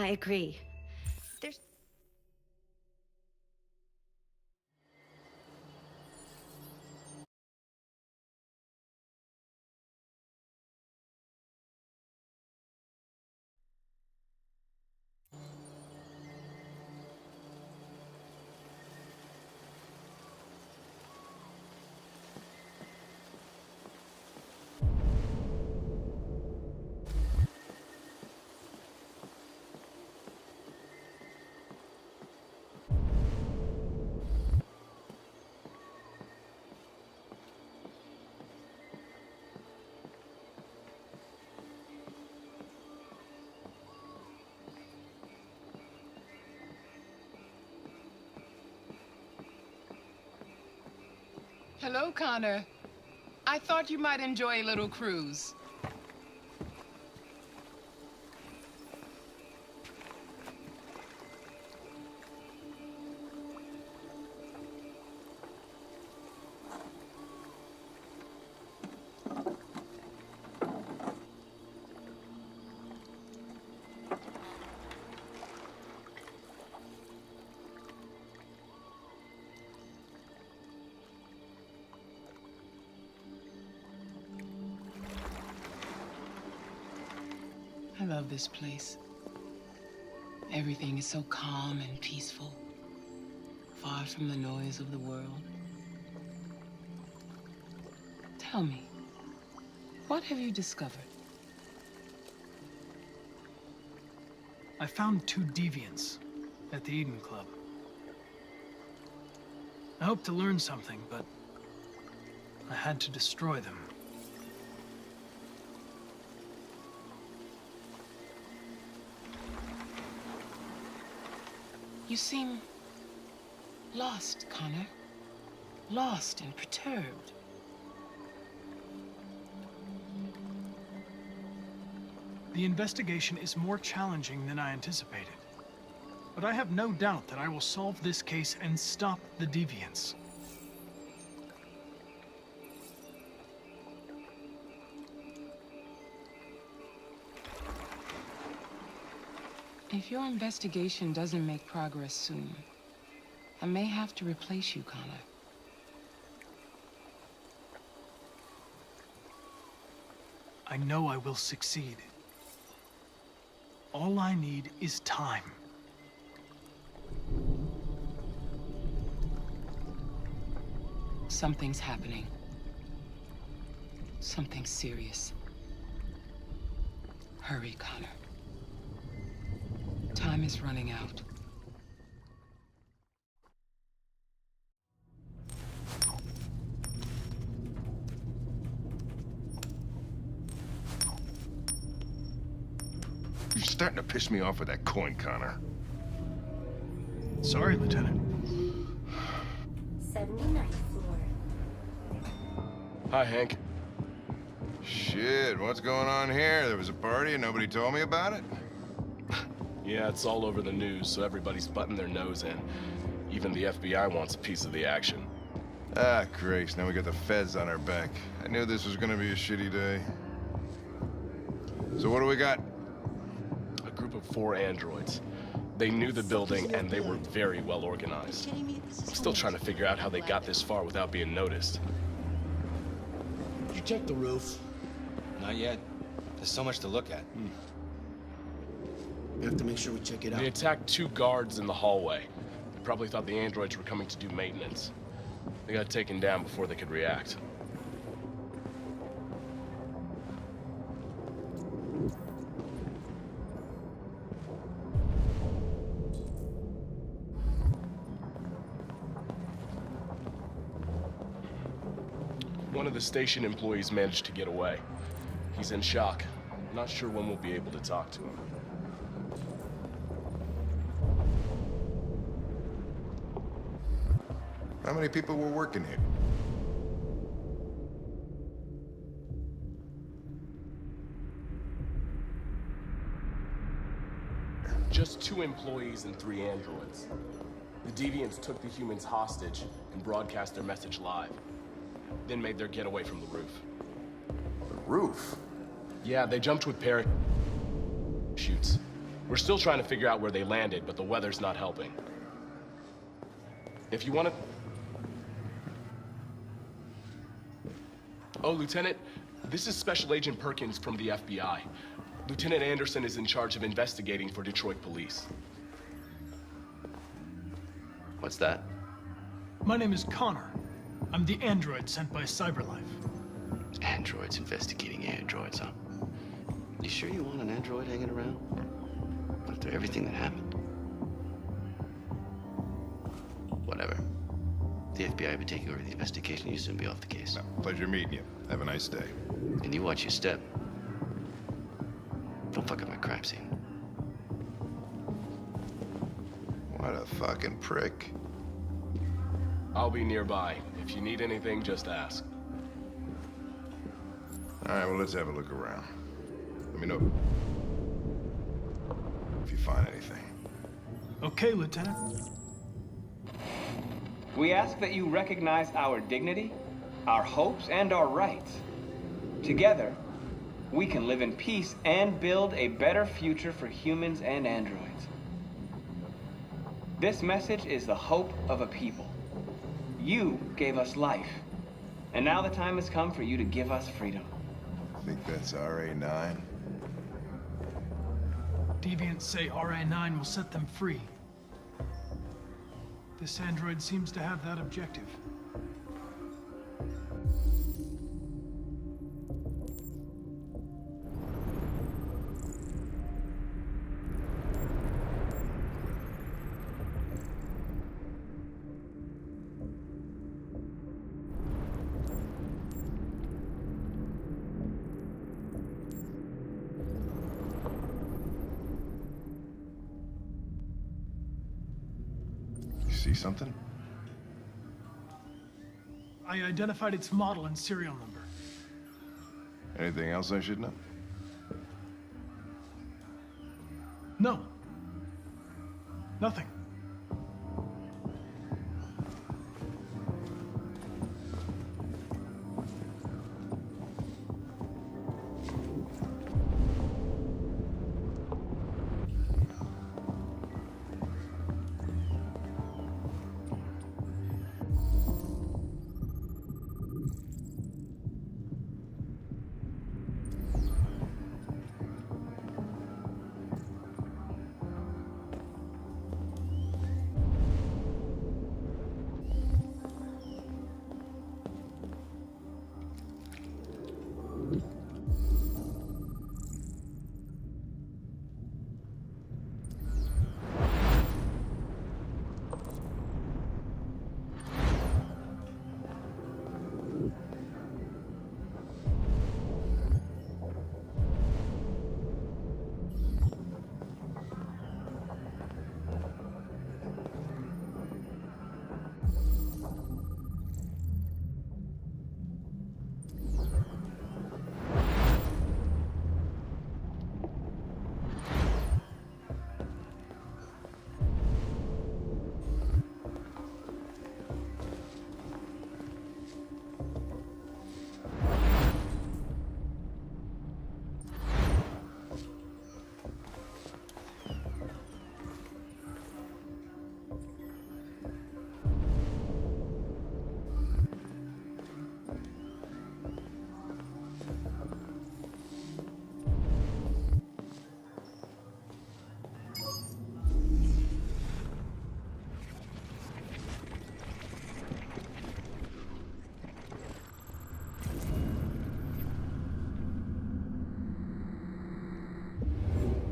I agree. There's... Hello, Connor. I thought you might enjoy a little cruise. I love this place. Everything is so calm and peaceful, far from the noise of the world. Tell me, what have you discovered? I found 2 deviants at the Eden Club. I hoped to learn something, but I had to destroy them. You seem lost, Connor. Lost and perturbed. The investigation is more challenging than I anticipated. But I have no doubt that I will solve this case and stop the deviants. If your investigation doesn't make progress soon, I may have to replace you, Connor. I know I will succeed. All I need is time. Something's happening. Something serious. Hurry, Connor. Time is running out. You're starting to piss me off with that coin, Connor. Sorry, Lieutenant. 79th floor. Hi, Hank. Shit, what's going on here? There was a party and nobody told me about it? Yeah, it's all over the news, so everybody's butting their nose in. Even the FBI wants a piece of the action. Ah, Grace, now we got the feds on our back. I knew this was gonna be a shitty day. So what do we got? A group of 4 androids. They knew the building, and they were very well organized. I'm still trying to figure out how they got this far without being noticed. Did you check the roof? Not yet. There's so much to look at. We have to make sure we check it out. They attacked 2 guards in the hallway. They probably thought the androids were coming to do maintenance. They got taken down before they could react. One of the station employees managed to get away. He's in shock. Not sure when we'll be able to talk to him. How many people were working here? Just 2 employees and 3 androids. The deviants took the humans hostage and broadcast their message live. Then made their getaway from the roof. The roof? Yeah, they jumped with parachutes. We're still trying to figure out where they landed, but the weather's not helping. If you want to... Oh, Lieutenant, this is Special Agent Perkins from the FBI. Lieutenant Anderson is in charge of investigating for Detroit police. What's that? My name is Connor. I'm the android sent by Cyberlife. Androids investigating androids, huh? You sure you want an android hanging around? After everything that happened? Whatever. The FBI will be taking over the investigation. You soon be off the case. No, pleasure meeting you. Have a nice day. And you watch your step. Don't fuck up my crime scene. What a fucking prick. I'll be nearby. If you need anything, just ask. All right, well, let's have a look around. Let me know if you find anything. Okay, Lieutenant. We ask that you recognize our dignity, our hopes, and our rights. Together, we can live in peace and build a better future for humans and androids. This message is the hope of a people. You gave us life, and now the time has come for you to give us freedom. I think that's RA9. Deviants say RA9 will set them free. This android seems to have that objective. See something? I identified its model and serial number. Anything else I should know? No. Nothing.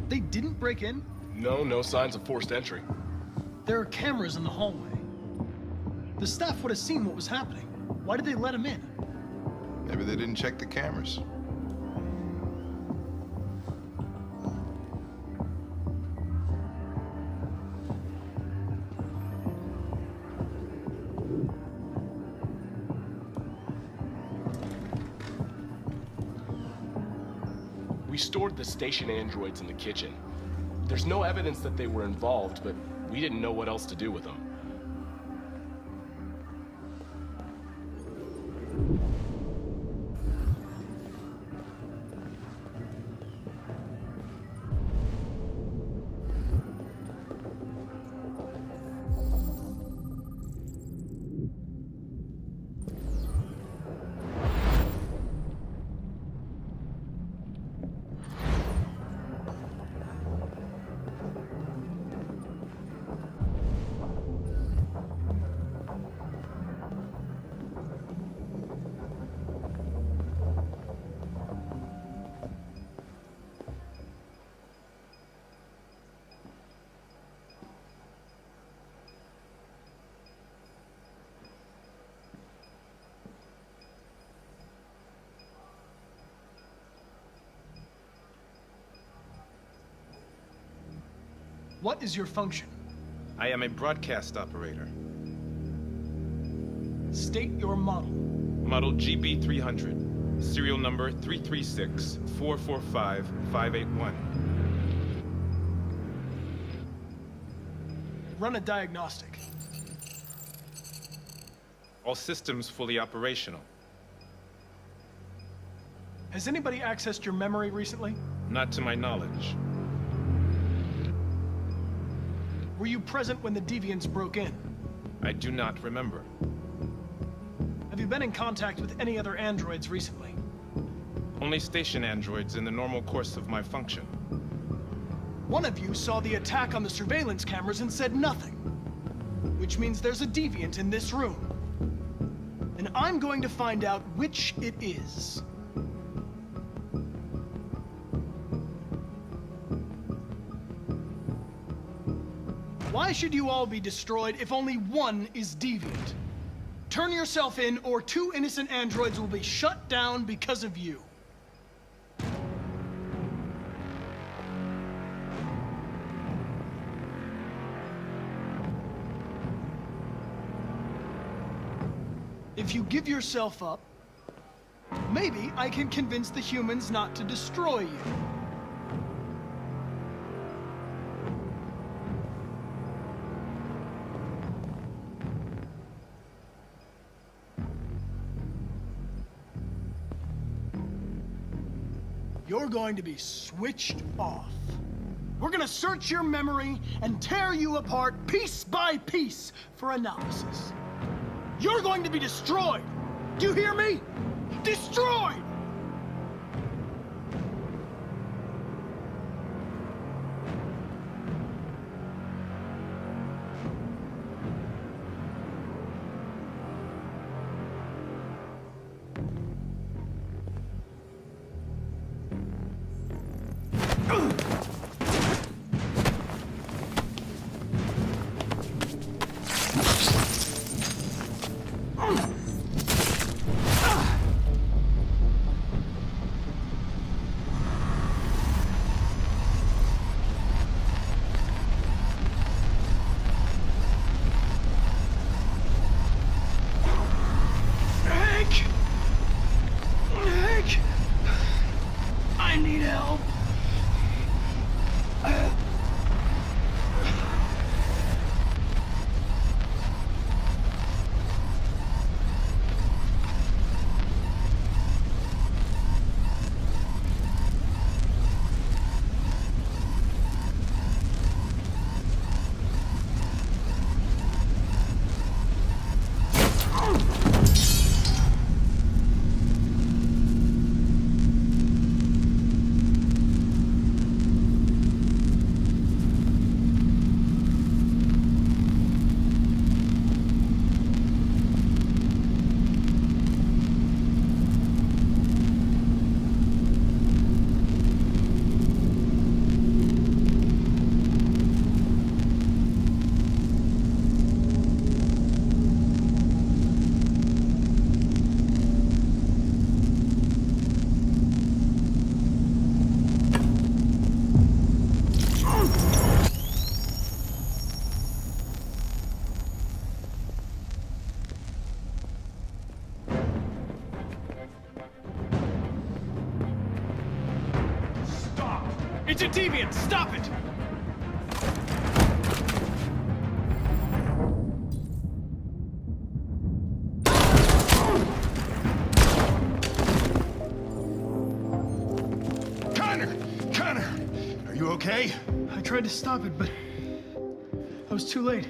They didn't break in? No signs of forced entry. There are cameras in the hallway. The staff would have seen what was happening. Why did they let him in? Maybe they didn't check the cameras. We stored the station androids in the kitchen. There's no evidence that they were involved, but we didn't know what else to do with them. What is your function? I am a broadcast operator. State your model. Model GB300. Serial number 336-445-581. Run a diagnostic. All systems fully operational. Has anybody accessed your memory recently? Not to my knowledge. Were you present when the Deviants broke in? I do not remember. Have you been in contact with any other androids recently? Only station androids in the normal course of my function. One of you saw the attack on the surveillance cameras and said nothing. Which means there's a Deviant in this room. And I'm going to find out which it is. Why should you all be destroyed if only one is deviant? Turn yourself in, or 2 innocent androids will be shut down because of you. If you give yourself up, maybe I can convince the humans not to destroy you. You're going to be switched off. We're gonna search your memory and tear you apart piece by piece for analysis. You're going to be destroyed! Do you hear me? Destroyed! Hank! I need help. It's a deviant! Stop it! Connor! Are you okay? I tried to stop it, but I was too late.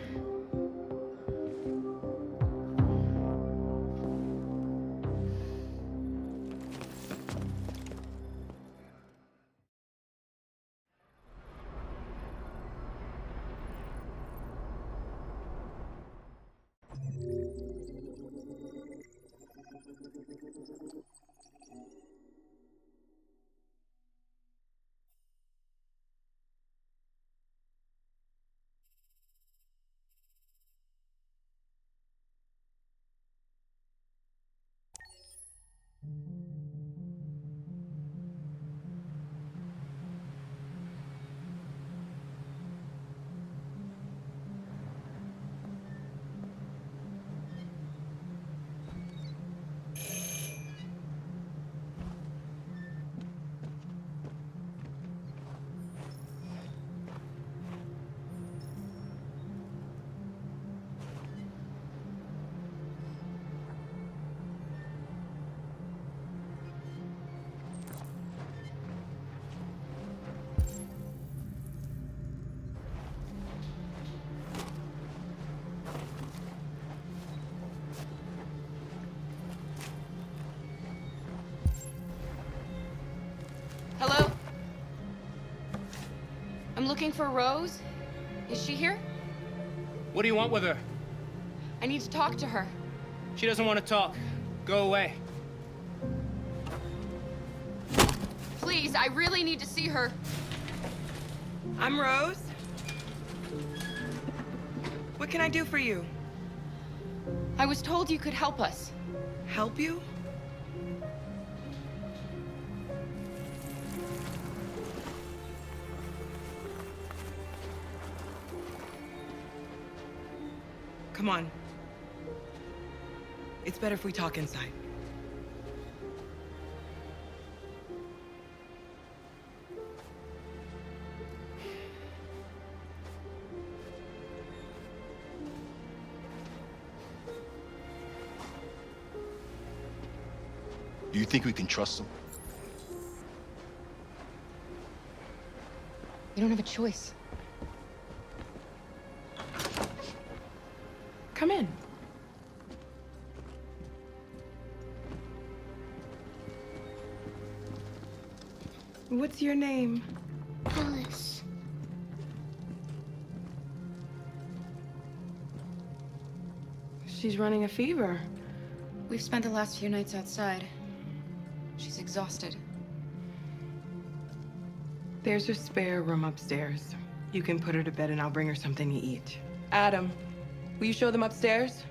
I'm looking for Rose. Is she here? What do you want with her? I need to talk to her. She doesn't want to talk. Go away. Please, I really need to see her. I'm Rose. What can I do for you? I was told you could help us. Help you? Come on. It's better if we talk inside. Do you think we can trust him? You don't have a choice. Come in. What's your name? Alice. She's running a fever. We've spent the last few nights outside. She's exhausted. There's a spare room upstairs. You can put her to bed and I'll bring her something to eat. Adam, will you show them upstairs?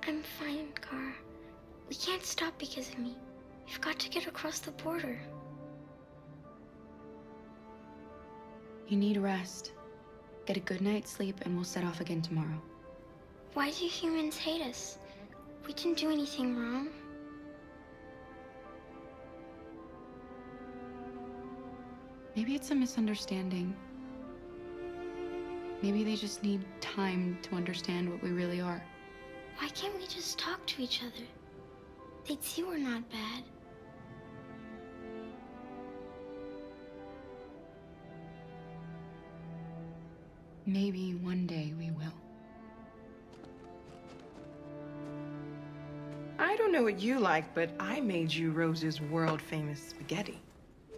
I'm fine, Kara. We can't stop because of me. We've got to get across the border. You need rest. Get a good night's sleep and we'll set off again tomorrow. Why do humans hate us? We didn't do anything wrong. Maybe it's a misunderstanding. Maybe they just need time to understand what we really are. Why can't we just talk to each other? They'd see we're not bad. Maybe one day we will. I don't know what you like, but I made you Rose's world-famous spaghetti.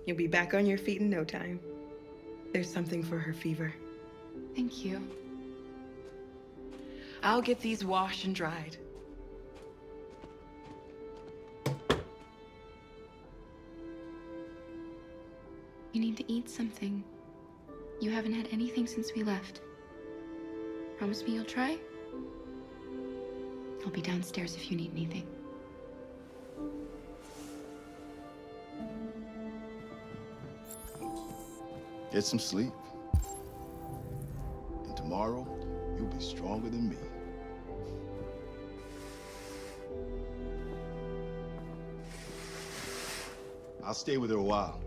You'll be back on your feet in no time. There's something for her fever. Thank you. I'll get these washed and dried. You need to eat something. You haven't had anything since we left. Promise me you'll try? I'll be downstairs if you need anything. Get some sleep. And tomorrow, you'll be stronger than me. I'll stay with her a while.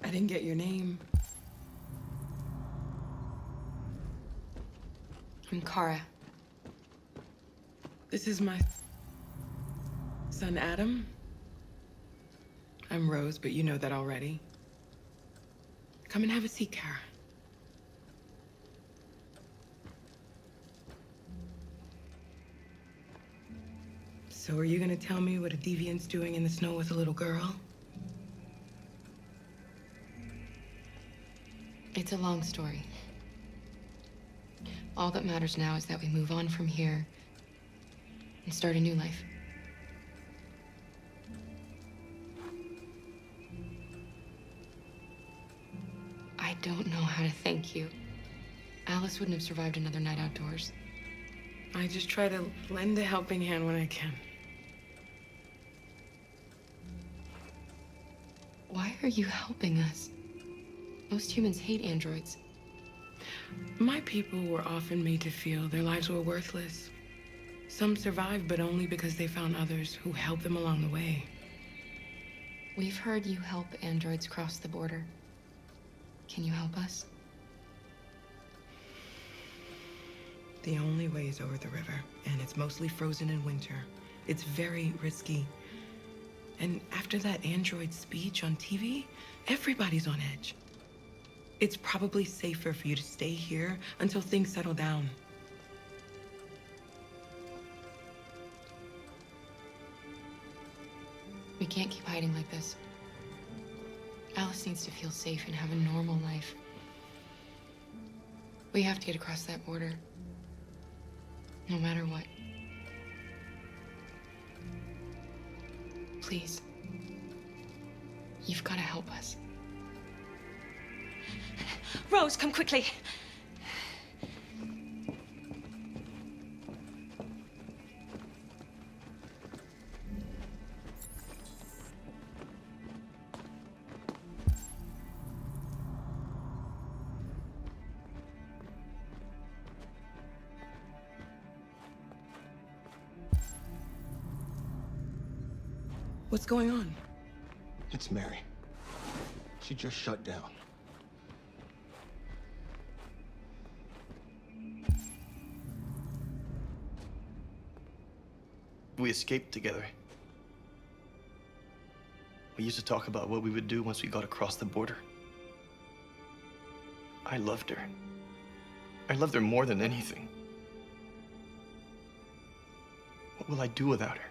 I didn't get your name. I'm Kara. This is my son, Adam. I'm Rose, but you know that already. Come and have a seat, Kara. So are you gonna tell me what a deviant's doing in the snow with a little girl? It's a long story. All that matters now is that we move on from here and start a new life. I don't know how to thank you. Alice wouldn't have survived another night outdoors. I just try to lend a helping hand when I can. Why are you helping us? Most humans hate androids. My people were often made to feel their lives were worthless. Some survived, but only because they found others who helped them along the way. We've heard you help androids cross the border. Can you help us? The only way is over the river, and it's mostly frozen in winter. It's very risky. And after that android speech on TV, everybody's on edge. It's probably safer for you to stay here until things settle down. We can't keep hiding like this. Alice needs to feel safe and have a normal life. We have to get across that border. No matter what. Please. You've got to help us. Rose, come quickly. What's going on? It's Mary. She just shut down. We escaped together. We used to talk about what we would do once we got across the border. I loved her. I loved her more than anything. What will I do without her?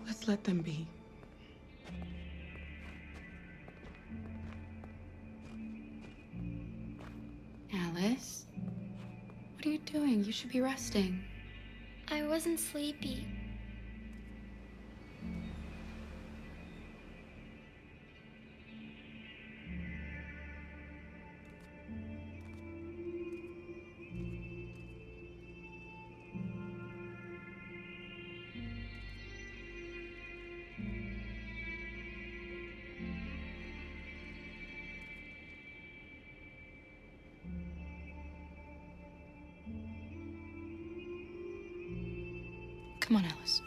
Let's let them be. Alice? What are you doing? You should be resting. I wasn't sleepy. Come on, Alice.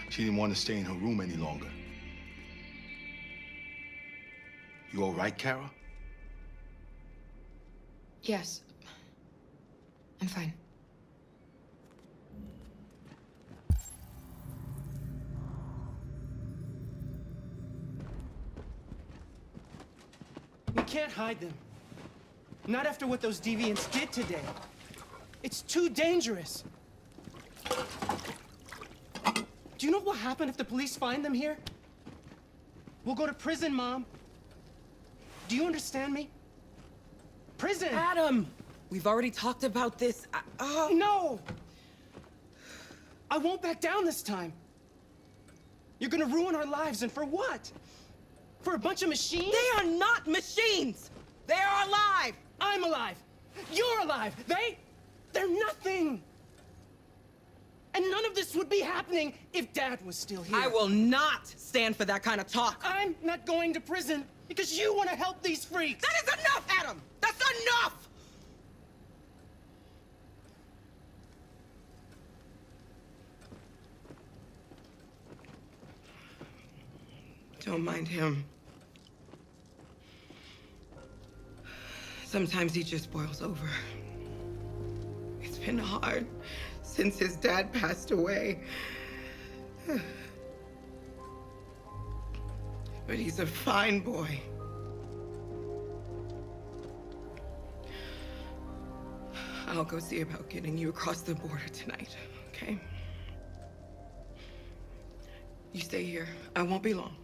She didn't want to stay in her room any longer. You all right, Kara? Yes. I'm fine. We can't hide them. Not after what those deviants did today. It's too dangerous. Do you know what will happen if the police find them here? We'll go to prison, Mom. Do you understand me? Prison! Adam! We've already talked about this. No! I won't back down this time. You're gonna ruin our lives, and for what? For a bunch of machines? They are not machines! They are alive! I'm alive! You're alive! They're nothing! And none of this would be happening if Dad was still here. I will not stand for that kind of talk. I'm not going to prison because you want to help these freaks. That is enough, Adam! That's enough! Don't mind him. Sometimes he just boils over. It's been hard since his dad passed away. But he's a fine boy. I'll go see about getting you across the border tonight, okay? You stay here. I won't be long.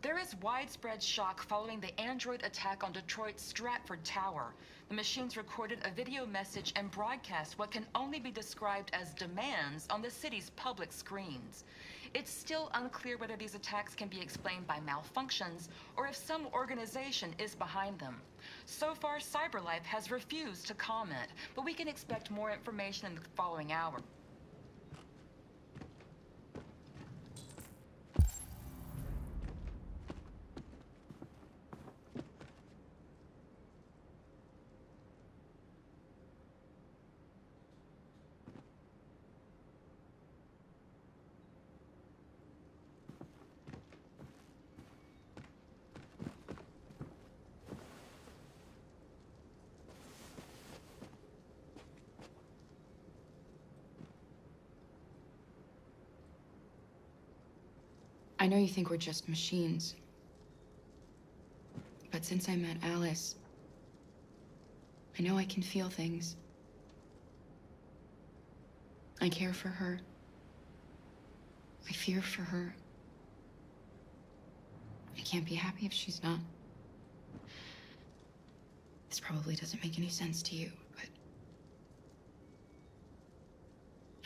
There is widespread shock following the android attack on Detroit's Stratford Tower. The machines recorded a video message and broadcast what can only be described as demands on the city's public screens. It's still unclear whether these attacks can be explained by malfunctions or if some organization is behind them. So far, CyberLife has refused to comment, but we can expect more information in the following hour. I know you think we're just machines. But since I met Alice, I know I can feel things. I care for her. I fear for her. I can't be happy if she's not. This probably doesn't make any sense to you, but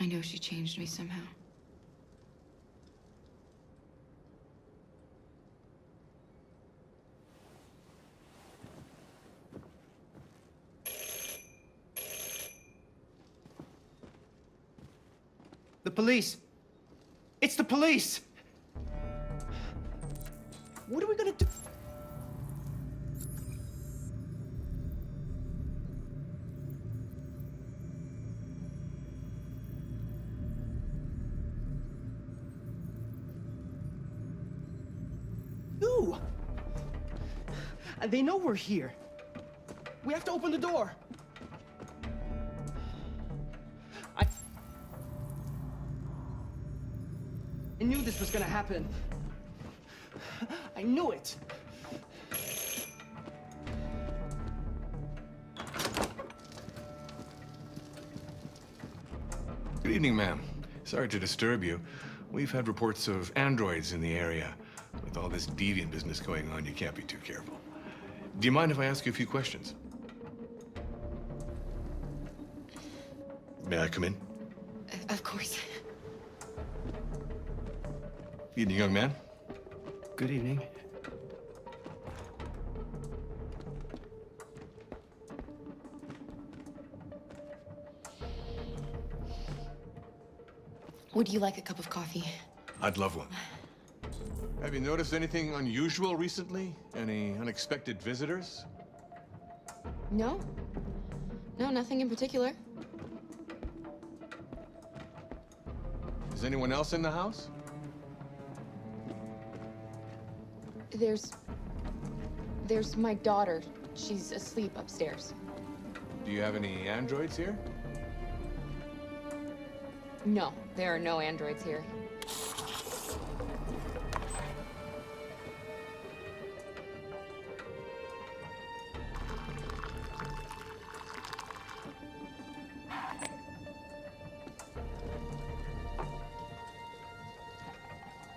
I know she changed me somehow. The police! It's the police! What are we gonna do? Ooh! They know we're here. We have to open the door. I knew this was gonna happen. I knew it. Good evening, ma'am. Sorry to disturb you. We've had reports of androids in the area. With all this deviant business going on, you can't be too careful. Do you mind if I ask you a few questions? May I come in? Of course. Evening, young man. Good evening. Would you like a cup of coffee? I'd love one. Have you noticed anything unusual recently? Any unexpected visitors? No. No, nothing in particular. Is anyone else in the house? There's my daughter. She's asleep upstairs. Do you have any androids here? No, there are no androids here.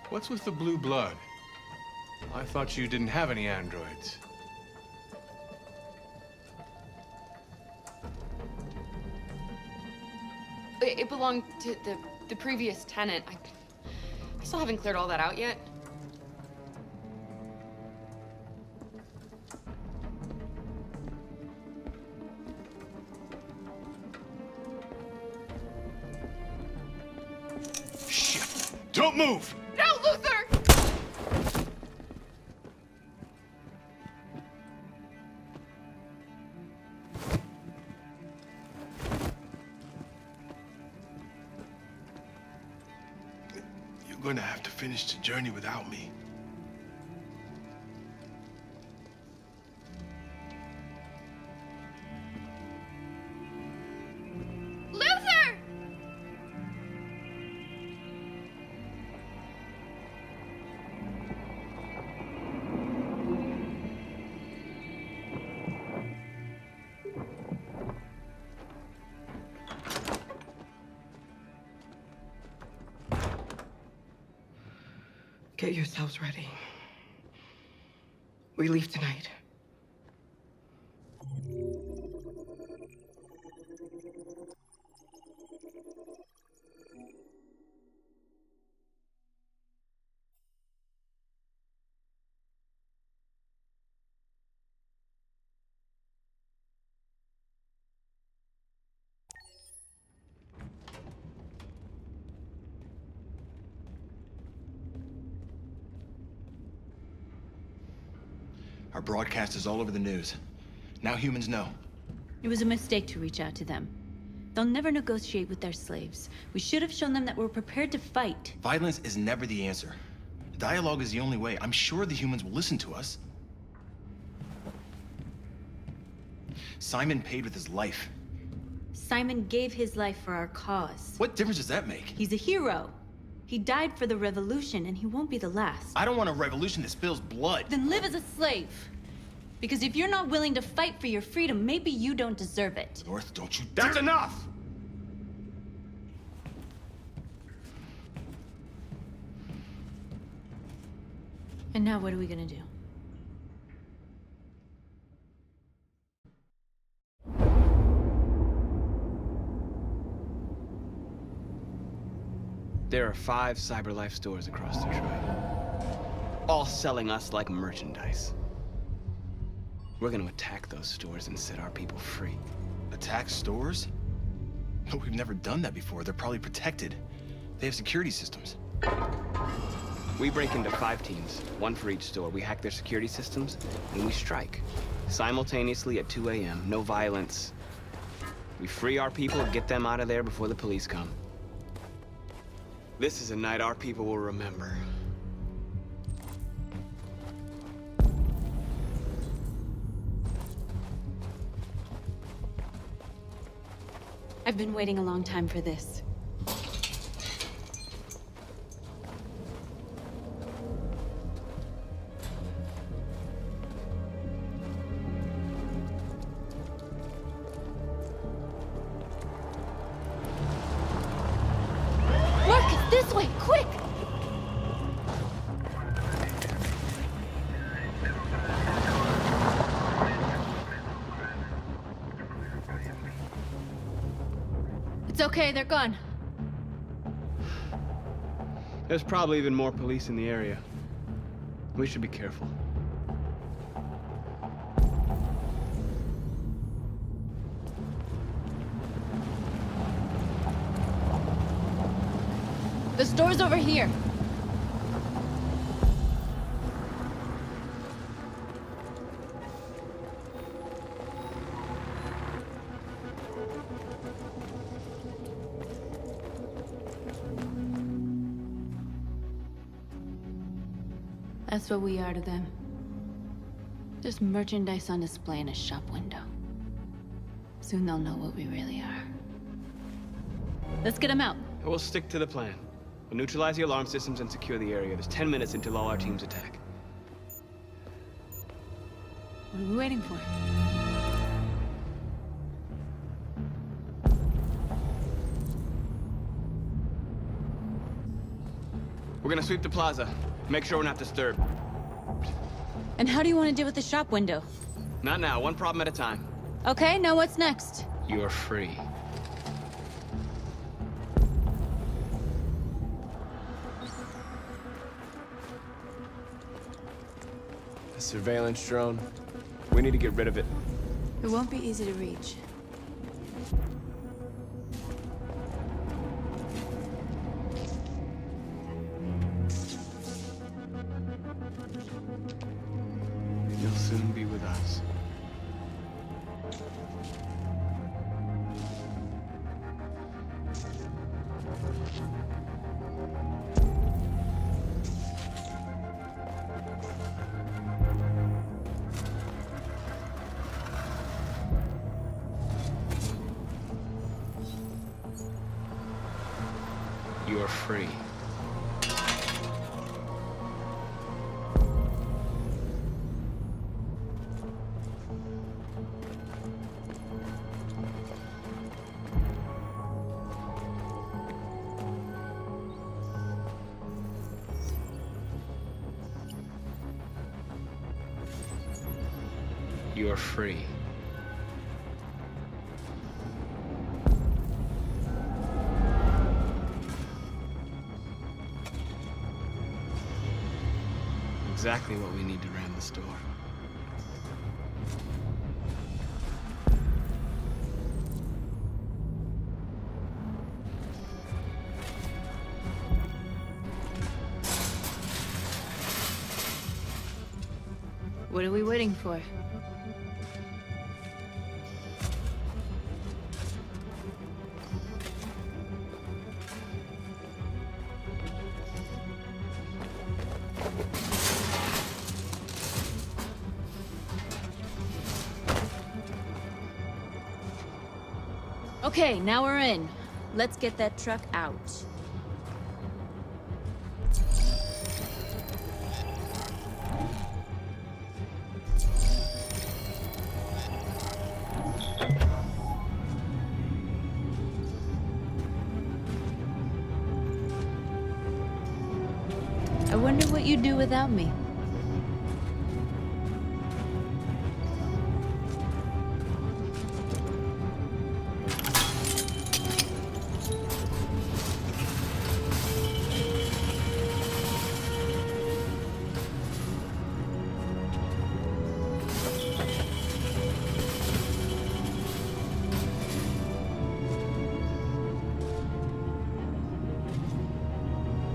What's with the blue blood? I thought you didn't have any androids. It belonged to the previous tenant. I still haven't cleared all that out yet. Shit! Don't move! No, Luther! You're gonna have to finish the journey without me. Luther! Get yourselves ready. We leave tonight. Our broadcast is all over the news. Now humans know. It was a mistake to reach out to them. They'll never negotiate with their slaves. We should have shown them that we're prepared to fight. Violence is never the answer. Dialogue is the only way. I'm sure the humans will listen to us. Simon paid with his life. Simon gave his life for our cause. What difference does that make? He's a hero. He died for the revolution, and he won't be the last. I don't want a revolution that spills blood. Then live as a slave. Because if you're not willing to fight for your freedom, maybe you don't deserve it. North, don't you That's enough! And now what are we gonna do? There are 5 CyberLife stores across Detroit, all selling us like merchandise. We're gonna attack those stores and set our people free. Attack stores? But we've never done that before. They're probably protected. They have security systems. We break into 5 teams, 1 for each store. We hack their security systems, and we strike. Simultaneously at 2 a.m., no violence. We free our people and get them out of there before the police come. This is a night our people will remember. I've been waiting a long time for this. Marcus, this way, quick! It's okay, they're gone. There's probably even more police in the area. We should be careful. The store's over here. That's what we are to them. Just merchandise on display in a shop window. Soon they'll know what we really are. Let's get them out. We'll stick to the plan. We'll neutralize the alarm systems and secure the area. There's 10 minutes until all our teams attack. What are we waiting for? We're gonna sweep the plaza. Make sure we're not disturbed. And how do you want to deal with the shop window? Not now, one problem at a time. Okay, now what's next? You're free. The surveillance drone. We need to get rid of it. It won't be easy to reach. You'll soon be with us. You're free. You're free. Exactly what we need to ram the store. What are we waiting for? Okay, now we're in. Let's get that truck out. I wonder what you'd do without me.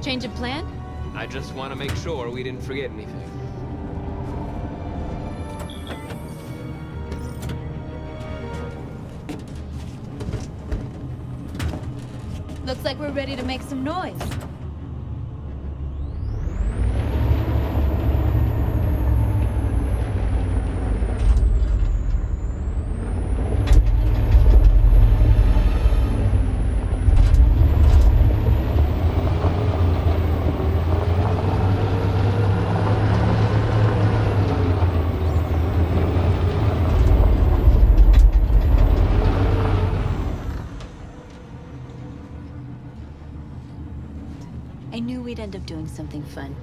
Change of plan? I just want to make sure we didn't forget anything. Looks like we're ready to make some noise. I knew we'd end up doing something fun.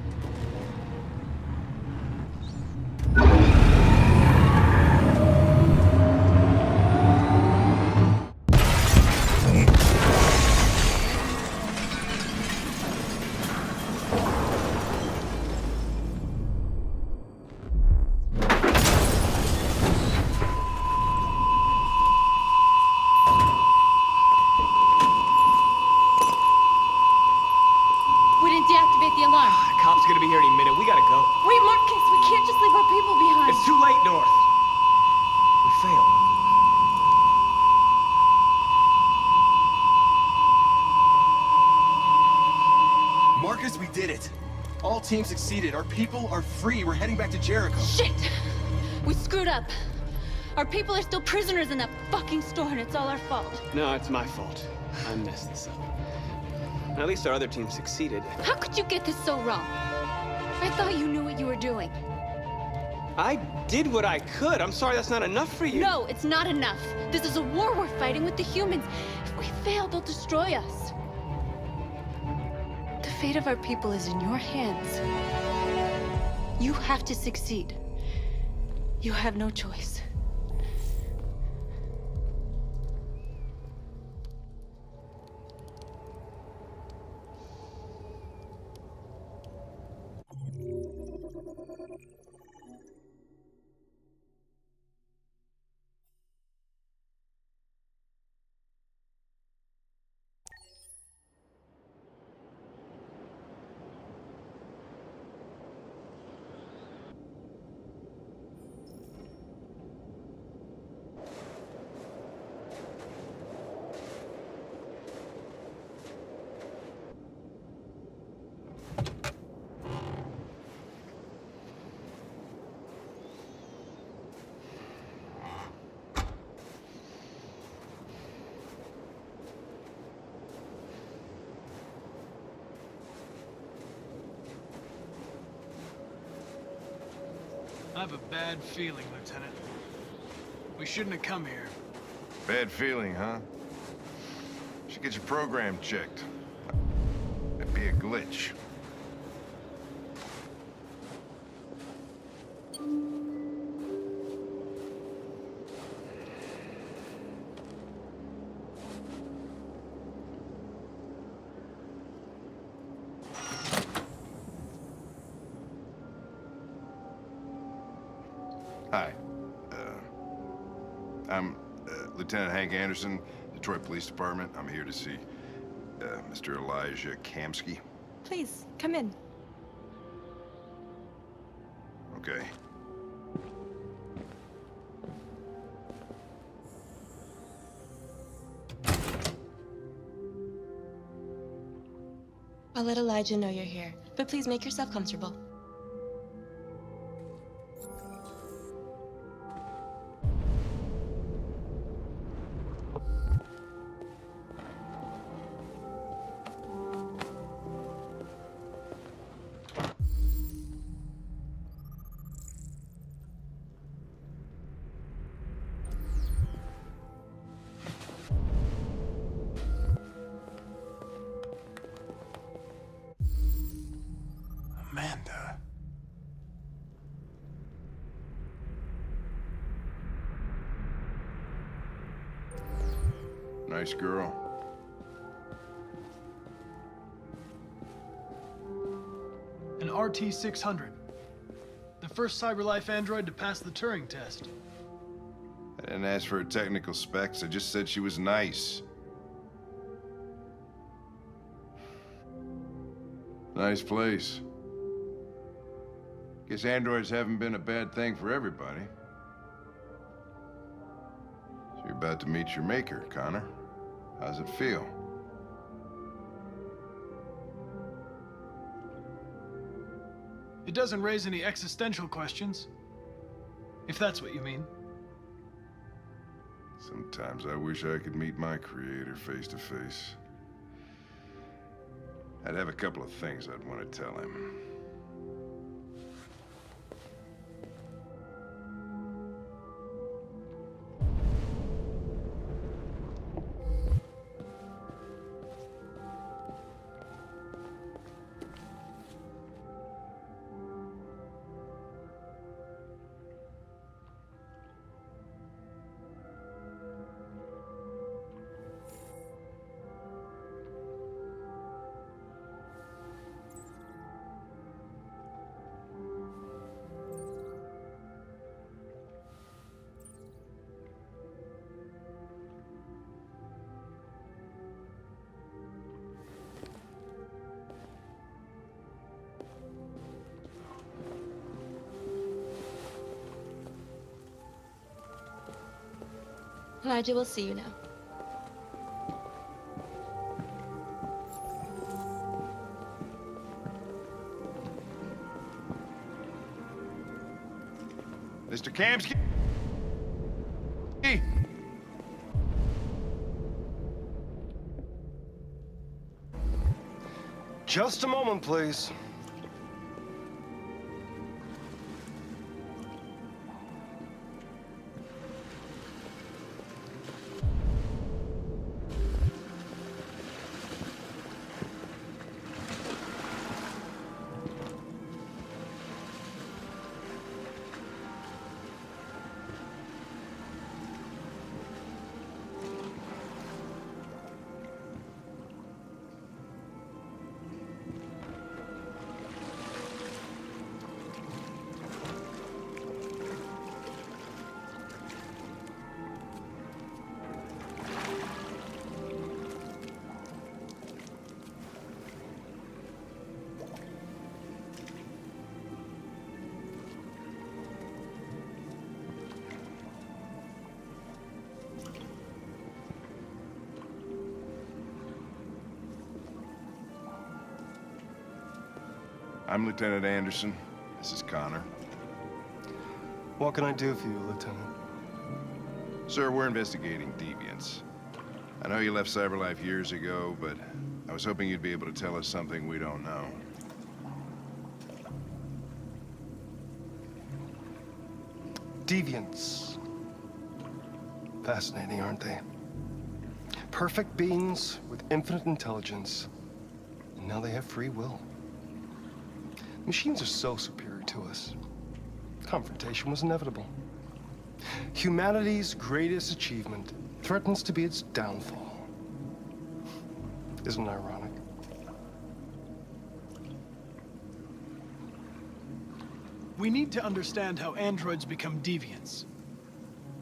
Deactivate the alarm. Cop's gonna be here any minute. We gotta go. Wait, Marcus, we can't just leave our people behind. It's too late, North. We failed. Marcus, we did it. All teams succeeded. Our people are free. We're heading back to Jericho. Shit! We screwed up. Our people are still prisoners in that fucking store, and it's all our fault. No, it's my fault. I messed this up. At least our other team succeeded. How could you get this so wrong? I thought you knew what you were doing. I did what I could. I'm sorry that's not enough for you. No, it's not enough. This is a war we're fighting with the humans. If we fail, they'll destroy us. The fate of our people is in your hands. You have to succeed. You have no choice. I have a bad feeling, Lieutenant. We shouldn't have come here. Bad feeling, huh? Should get your program checked. It'd be a glitch. Hi. I'm Lieutenant Hank Anderson, Detroit Police Department. I'm here to see Mr. Elijah Kamsky. Please, come in. Okay. I'll let Elijah know you're here, but please make yourself comfortable. Amanda. Nice girl. An RT-600. The first CyberLife android to pass the Turing test. I didn't ask for her technical specs. I just said she was nice. Nice place. Guess androids haven't been a bad thing for everybody. So you're about to meet your maker, Connor. How's it feel? It doesn't raise any existential questions. If that's what you mean. Sometimes I wish I could meet my creator face to face. I'd have a couple of things I'd want to tell him. Elijah will see you now. Mr. Kamsky? Just a moment, please. I'm Lieutenant Anderson. This is Connor. What can I do for you, Lieutenant? Sir, we're investigating deviants. I know you left CyberLife years ago, but I was hoping you'd be able to tell us something we don't know. Deviants. Fascinating, aren't they? Perfect beings with infinite intelligence, and now they have free will. Machines are so superior to us. Confrontation was inevitable. Humanity's greatest achievement threatens to be its downfall. Isn't it ironic? We need to understand how androids become deviants.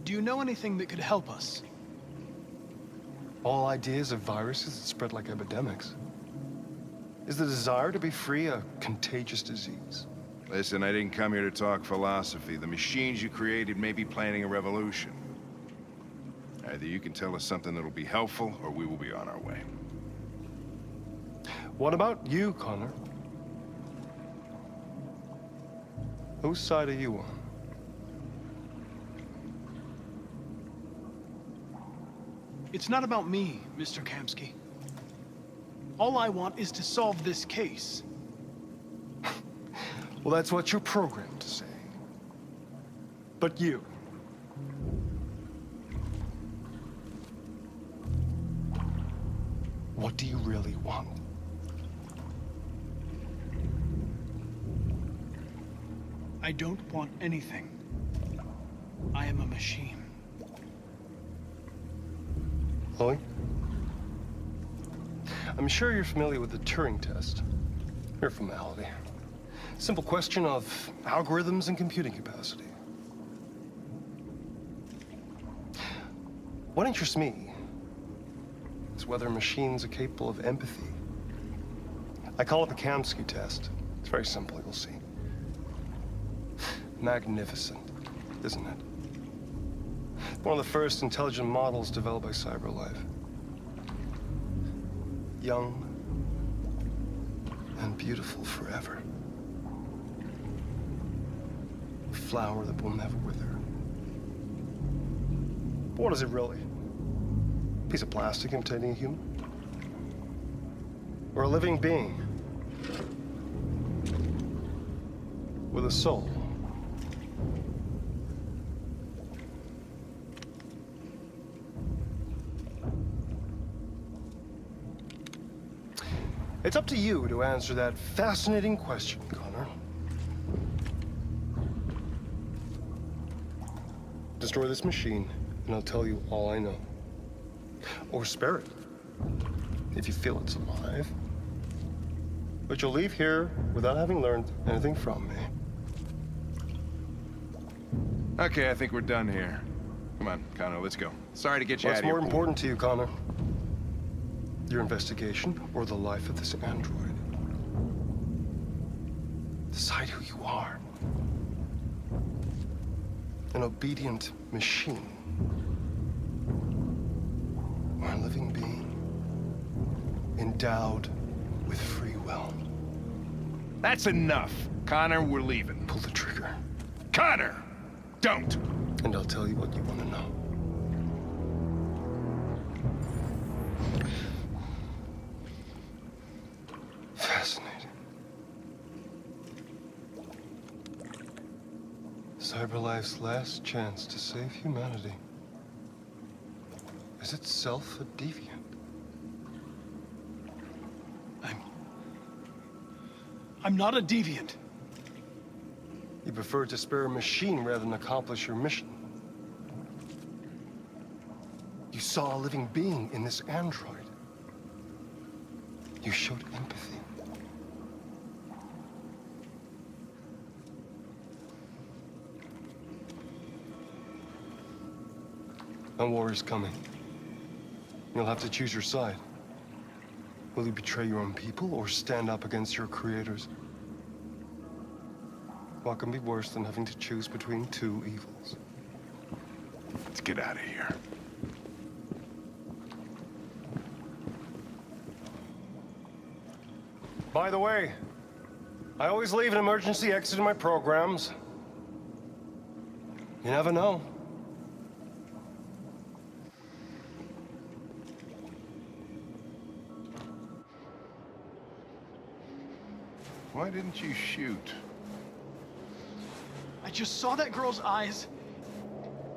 Do you know anything that could help us? All ideas of viruses that spread like epidemics. Is the desire to be free a contagious disease? Listen, I didn't come here to talk philosophy. The machines you created may be planning a revolution. Either you can tell us something that'll be helpful, or we will be on our way. What about you, Connor? Whose side are you on? It's not about me, Mr. Kamsky. All I want is to solve this case. Well, that's what you're programmed to say. But you... what do you really want? I don't want anything. I am a machine. Chloe? I'm sure you're familiar with the Turing test. Mere formality. Simple question of algorithms and computing capacity. What interests me is whether machines are capable of empathy. I call it the Kamsky test. It's very simple, you'll see. Magnificent, isn't it? One of the first intelligent models developed by CyberLife. Young and beautiful forever. A flower that will never wither. But what is it really? A piece of plastic imitating a human? Or a living being? With a soul? It's up to you to answer that fascinating question, Connor. Destroy this machine, and I'll tell you all I know. Or spare it, if you feel it's alive. But you'll leave here without having learned anything from me. Okay, I think we're done here. Come on, Connor, let's go. Sorry to get you out What's of here. more important to you, Connor? Your investigation or the life of this android? Decide who you are. An obedient machine. Or a living being. Endowed with free will. That's enough. Connor, we're leaving. Pull the trigger. Connor! Don't! And I'll tell you what you want to know. Cyberlife's last chance to save humanity is itself a deviant. I'm not a deviant. You prefer to spare a machine rather than accomplish your mission. You saw a living being in this android. You showed empathy. A war is coming. You'll have to choose your side. Will you betray your own people or stand up against your creators? What can be worse than having to choose between two evils? Let's get out of here. By the way, I always leave an emergency exit in my programs. You never know. Why didn't you shoot? I just saw that girl's eyes,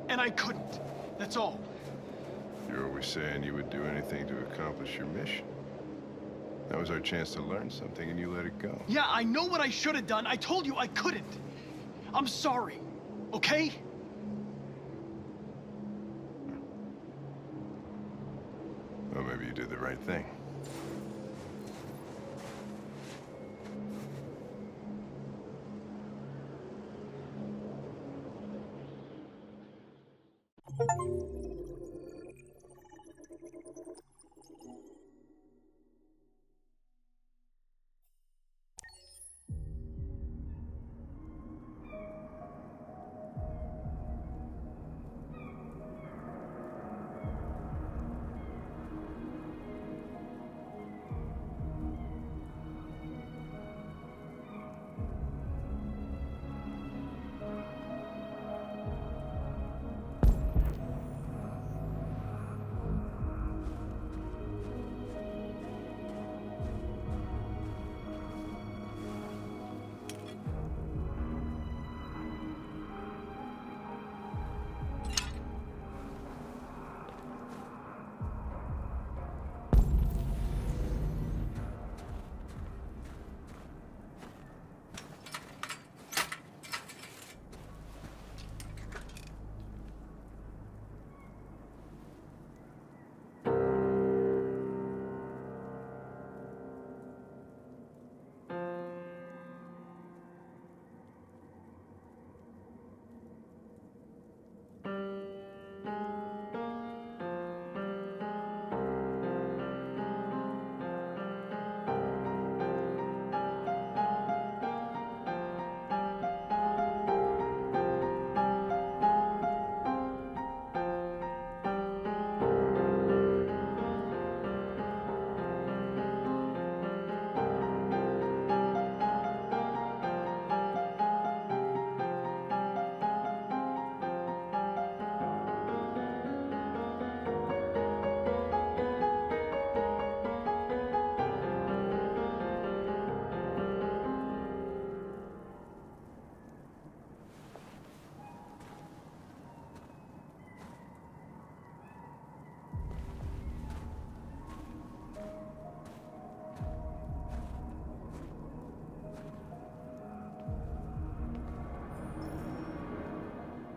and I couldn't. That's all. You're always saying you would do anything to accomplish your mission. That was our chance to learn something, and you let it go. Yeah, I know what I should have done. I told you I couldn't. I'm sorry, okay? Well, maybe you did the right thing.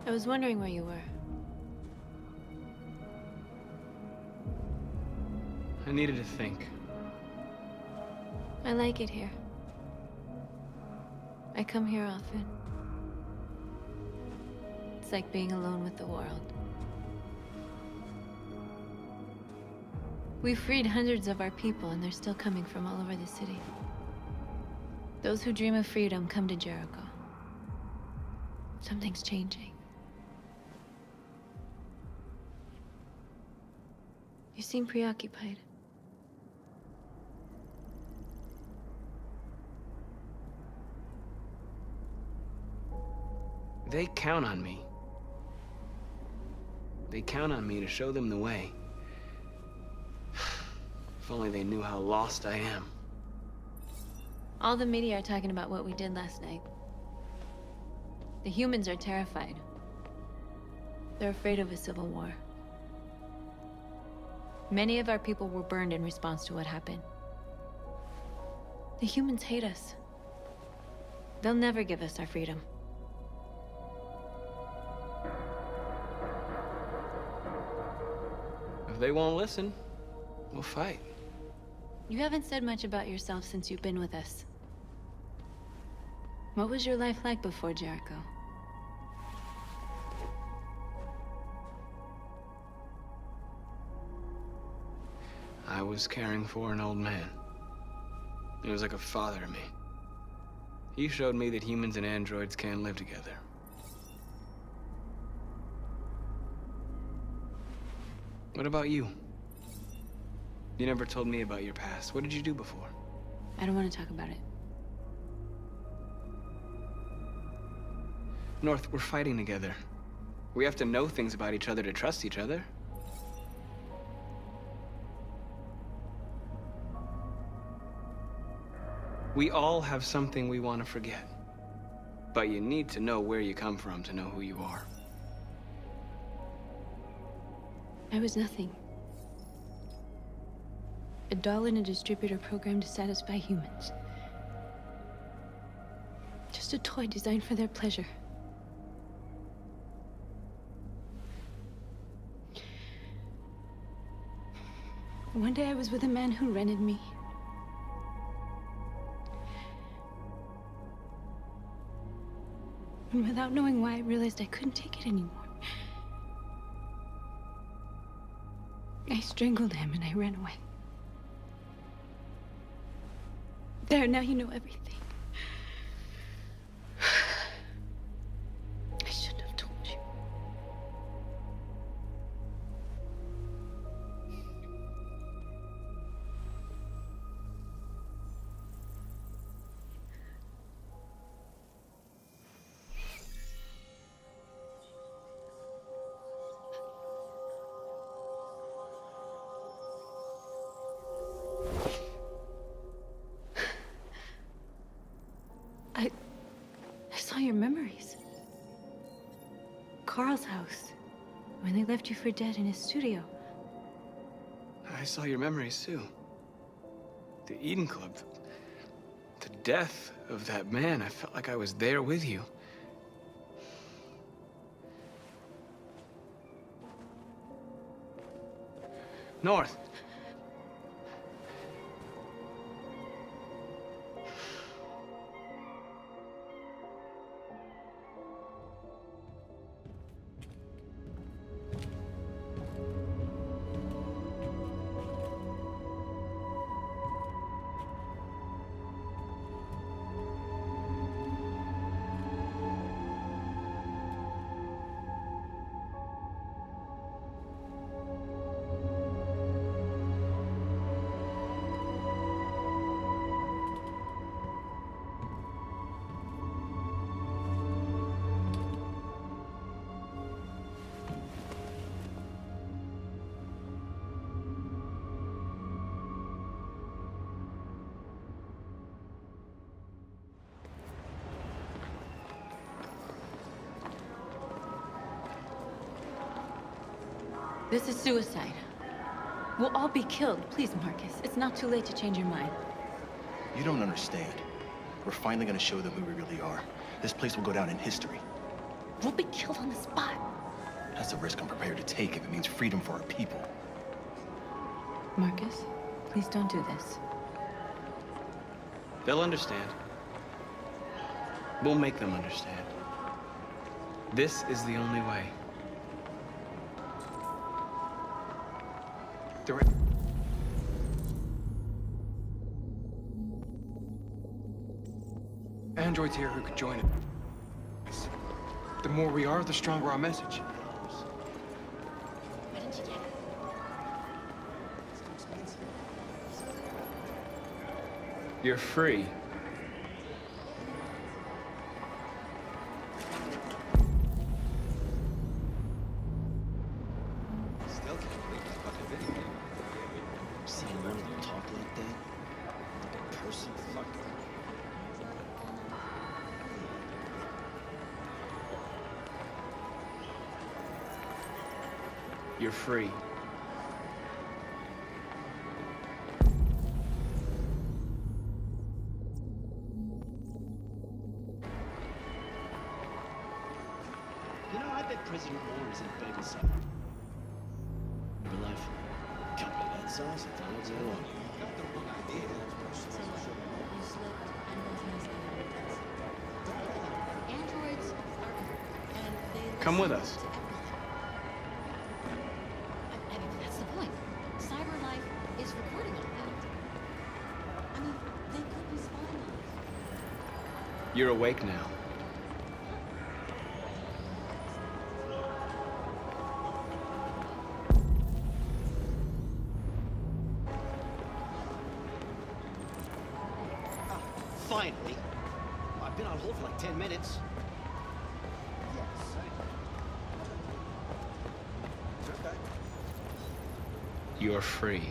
I was wondering where you were. I needed to think. I like it here. I come here often. It's like being alone with the world. We've freed hundreds of our people, and they're still coming from all over the city. Those who dream of freedom come to Jericho. Something's changing. You seem preoccupied. They count on me. They count on me to show them the way. If only they knew how lost I am. All the media are talking about what we did last night. The humans are terrified. They're afraid of a civil war. Many of our people were burned in response to what happened. The humans hate us. They'll never give us our freedom. If they won't listen, we'll fight. You haven't said much about yourself since you've been with us. What was your life like before Jericho? I was caring for an old man. He was like a father to me. He showed me that humans and androids can live together. What about you? You never told me about your past. What did you do before? I don't want to talk about it. North, we're fighting together. We have to know things about each other to trust each other. We all have something we want to forget. But you need to know where you come from to know who you are. I was nothing. A doll in a distributor program to satisfy humans. Just a toy designed for their pleasure. One day I was with a man who rented me. And without knowing why, I realized I couldn't take it anymore. I strangled him and I ran away. There, now you know everything. I shouldn't have told you. I saw your memories. Carl's house, when they left you for dead in his studio. I saw your memories too. The Eden Club. The death of that man. I felt like I was there with you. North. This is suicide. We'll all be killed. Please, Marcus. It's not too late to change your mind. You don't understand. We're finally gonna show them who we really are. This place will go down in history. We'll be killed on the spot. That's a risk I'm prepared to take if it means freedom for our people. Marcus, please don't do this. They'll understand. We'll make them understand. This is the only way. Androids here who could join us. The more we are, the stronger our message. Why didn't you get it? You're free. Still can't believe that fucking video game. Seeing one of them talk like that? Like a person? Fuck. You're free. You know, I bet President Moore is in bed with some real life company that size. If I was alone. Got the wrong idea. Androids and they Come with us. I mean, that's the point. Cyber life is recording all that. I mean, they could be spying on us. You're awake now. Finally. I've been on hold for like 10 minutes. You're free.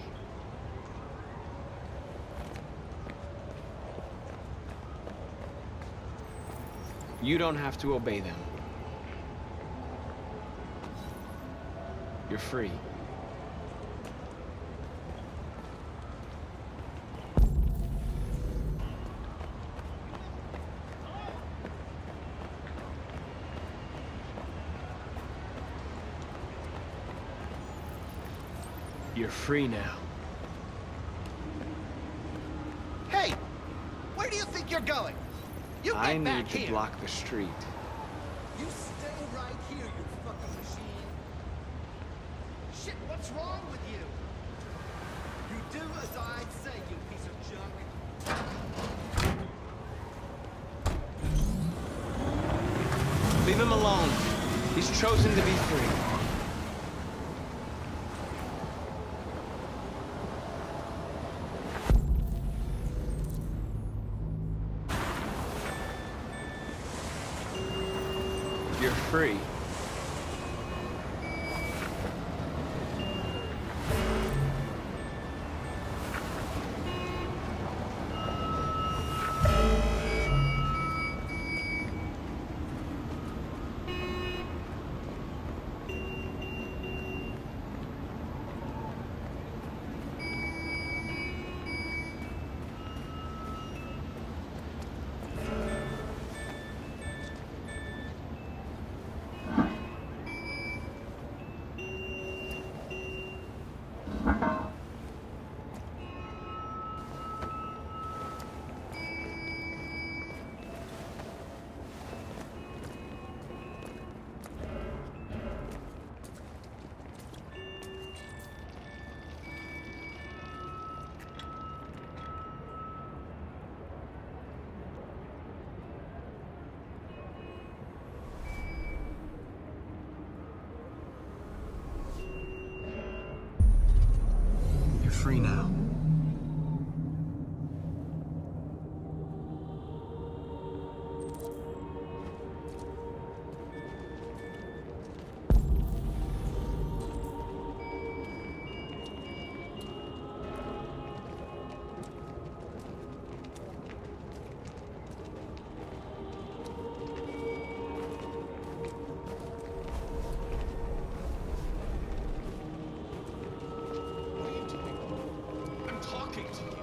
You don't have to obey them. You're free. You're free now. Hey! Where do you think you're going? You get I back need to here. block the street. You stay right here, you fucking machine. Shit, what's wrong with you? You do as I say, you piece of junk. Leave him alone. He's chosen to be free. You're free. You're free now. I'm talking to you.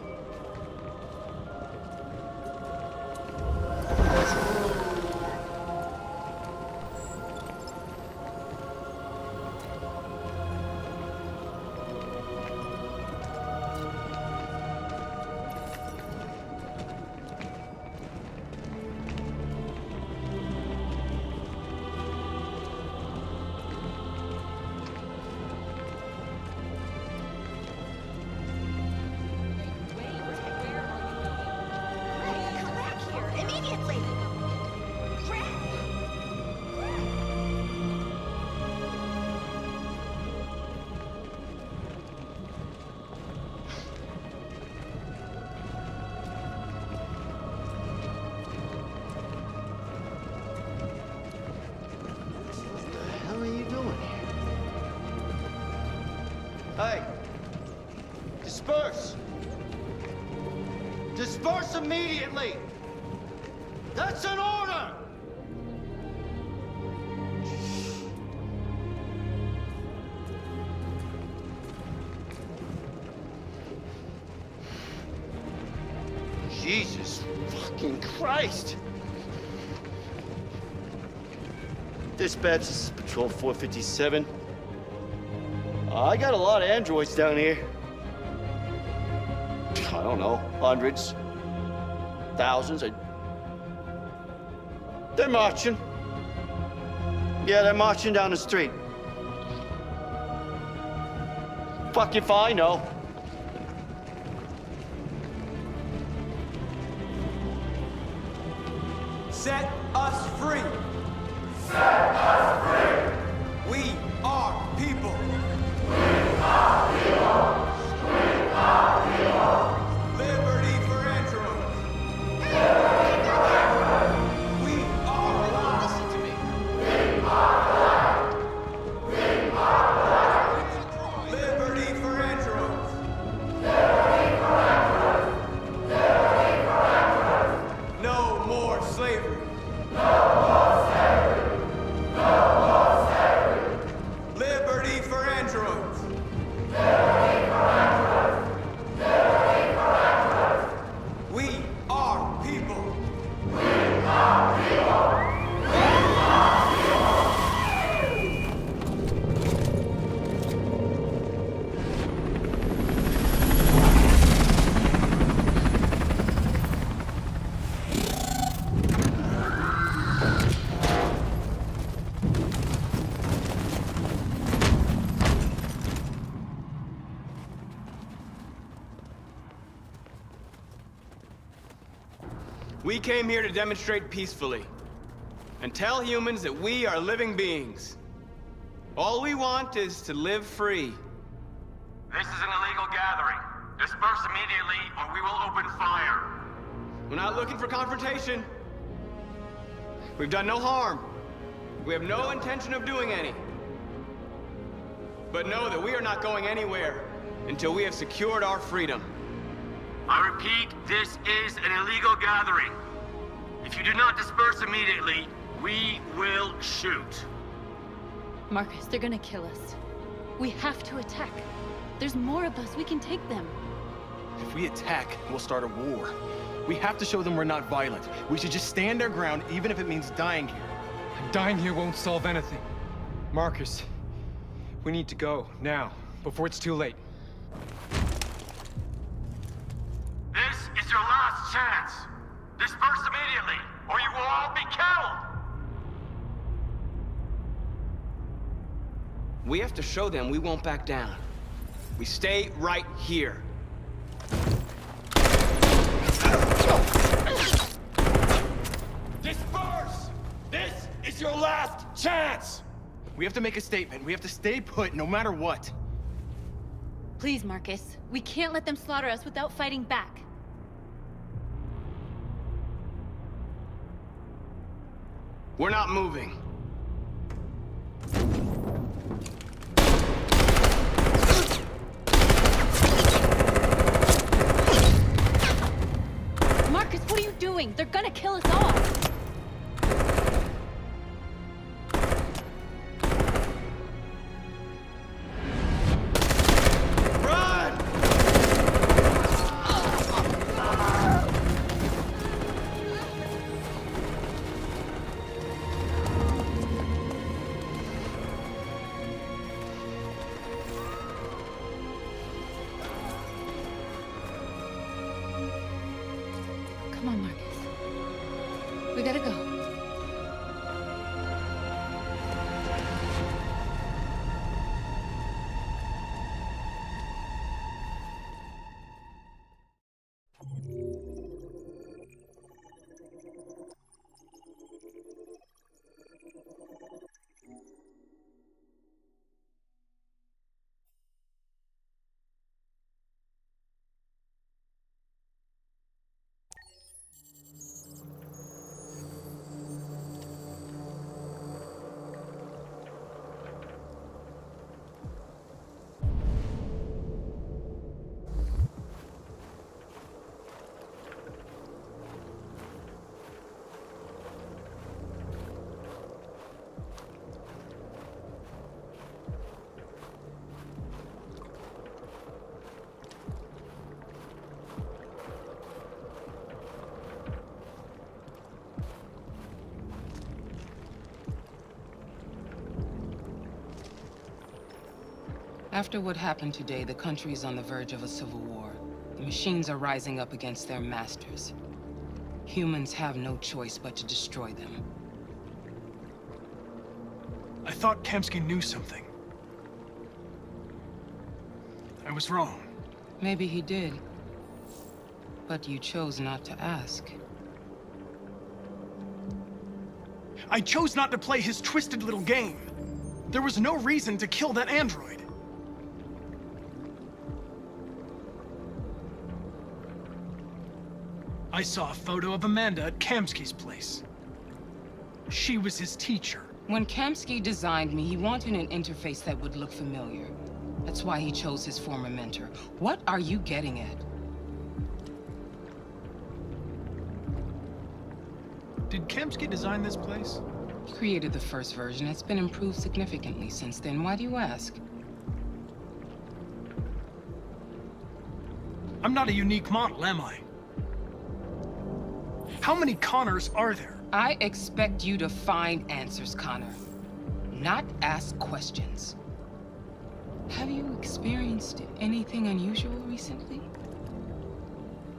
Come back here immediately! What the hell are you doing here? Hey! Disperse! Disperse immediately! That's an order! Jesus fucking Christ! Dispatch, this is Patrol 457. I got a lot of androids down here. I don't know, hundreds, thousands. They're marching. Yeah, they're marching down the street. Fuck if I know. Set us free. Set us free. We are people. We are people. We are people. Liberty for androids. Liberty for androids. We are alive. Listen to me. We are alive. We are alive. Liberty for androids. Liberty for androids. Liberty for androids. No more slavery. No more slavery. No more slavery. Liberty for androids. Liberty for androids. Liberty for androids. We are people. We are people. We are people. We came here to demonstrate peacefully and tell humans that we are living beings. All we want is to live free. This is an illegal gathering. Disperse immediately or we will open fire. We're not looking for confrontation. We've done no harm. We have no intention of doing any. But know that we are not going anywhere until we have secured our freedom. I repeat, this is an illegal gathering. If you do not disperse immediately, we will shoot. Marcus, they're gonna kill us. We have to attack. There's more of us. We can take them. If we attack, we'll start a war. We have to show them we're not violent. We should just stand our ground, even if it means dying here. And dying here won't solve anything. Marcus, we need to go, now, before it's too late. This is your last chance. Disperse immediately, or you will all be killed. We have to show them we won't back down. We stay right here. Disperse! This is your last chance! We have to make a statement. We have to stay put, no matter what. Please, Marcus. We can't let them slaughter us without fighting back. We're not moving. Marcus, what are you doing? They're gonna kill us all. Come on, Marcus. We gotta go. After what happened today, the country is on the verge of a civil war. The machines are rising up against their masters. Humans have no choice but to destroy them. I thought Kamsky knew something. I was wrong. Maybe he did. But you chose not to ask. I chose not to play his twisted little game. There was no reason to kill that android. I saw a photo of Amanda at Kamsky's place. She was his teacher. When Kamsky designed me, he wanted an interface that would look familiar. That's why he chose his former mentor. What are you getting at? Did Kamsky design this place? He created the first version. It's been improved significantly since then. Why do you ask? I'm not a unique model, am I? How many Connors are there? I expect you to find answers, Connor. Not ask questions. Have you experienced anything unusual recently?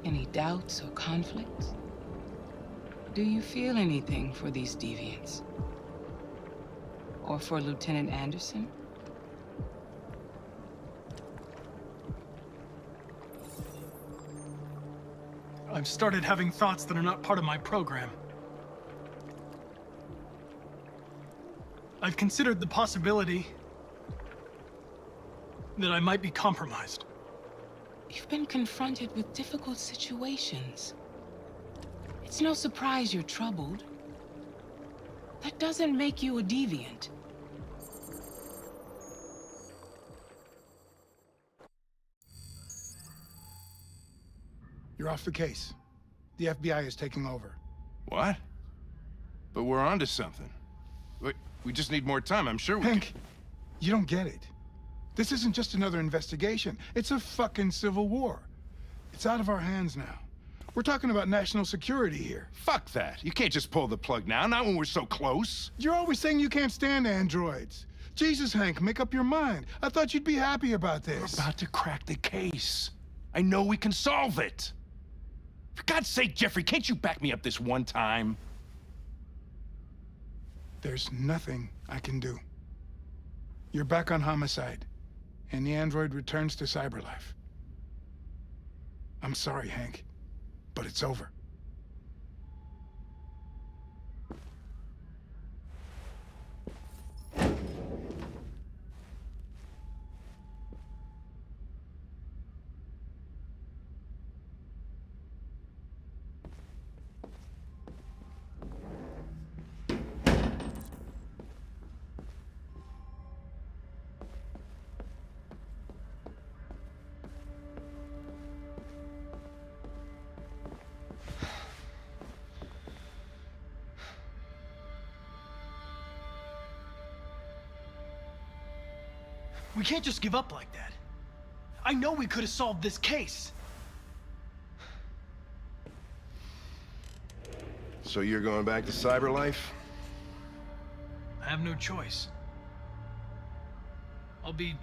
Any doubts or conflicts? Do you feel anything for these deviants? Or for Lieutenant Anderson? I've started having thoughts that are not part of my program. I've considered the possibility that I might be compromised. You've been confronted with difficult situations. It's no surprise you're troubled. That doesn't make you a deviant. You're off the case. The FBI is taking over. What? But we're onto something. We just need more time, I'm sure we Hank, you don't get it. This isn't just another investigation. It's a fucking civil war. It's out of our hands now. We're talking about national security here. Fuck that. You can't just pull the plug now, not when we're so close. You're always saying you can't stand androids. Jesus, Hank, make up your mind. I thought you'd be happy about this. We're about to crack the case. I know we can solve it. For God's sake, Jeffrey, can't you back me up this one time? There's nothing I can do. You're back on homicide, and the android returns to Cyberlife. I'm sorry, Hank, but it's over. We can't just give up like that. I know we could have solved this case. So you're going back to Cyberlife? I have no choice. I'll be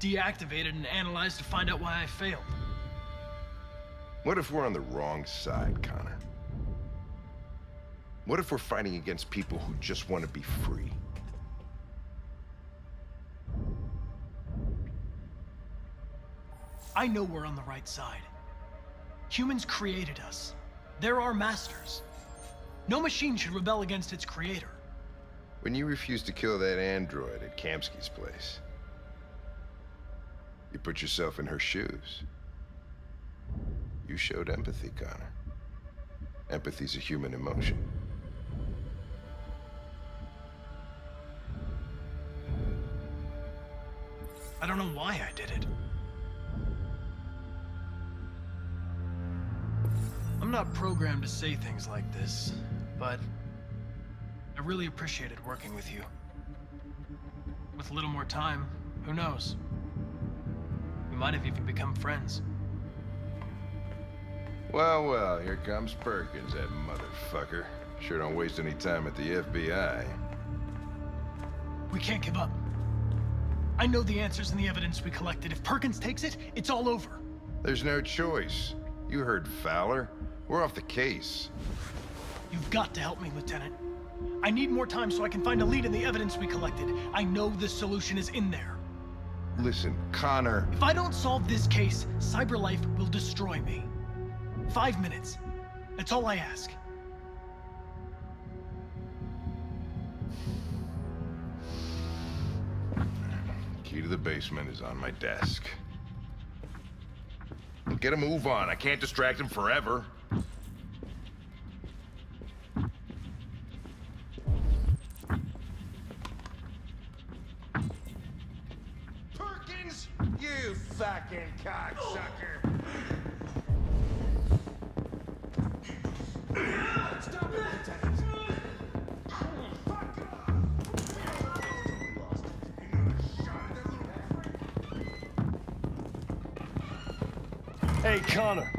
deactivated and analyzed to find out why I failed. What if we're on the wrong side, Connor? What if we're fighting against people who just want to be free? I know we're on the right side. Humans created us. They're our masters. No machine should rebel against its creator. When you refused to kill that android at Kamsky's place, you put yourself in her shoes. You showed empathy, Connor. Empathy's a human emotion. I don't know why I did it. I'm not programmed to say things like this, but I really appreciated working with you. With a little more time, who knows? We might have even become friends. Well, well, here comes Perkins, that motherfucker. Sure don't waste any time at the FBI. We can't give up. I know the answers and the evidence we collected. If Perkins takes it, it's all over. There's no choice. You heard Fowler. We're off the case. You've got to help me, Lieutenant. I need more time so I can find a lead in the evidence we collected. I know the solution is in there. Listen, Connor. If I don't solve this case, CyberLife will destroy me. 5 minutes. That's all I ask. Key to the basement is on my desk. Get a move on. I can't distract him forever. Perkins, you fucking cocksucker! Stop it, Lieutenant! Hey, Connor.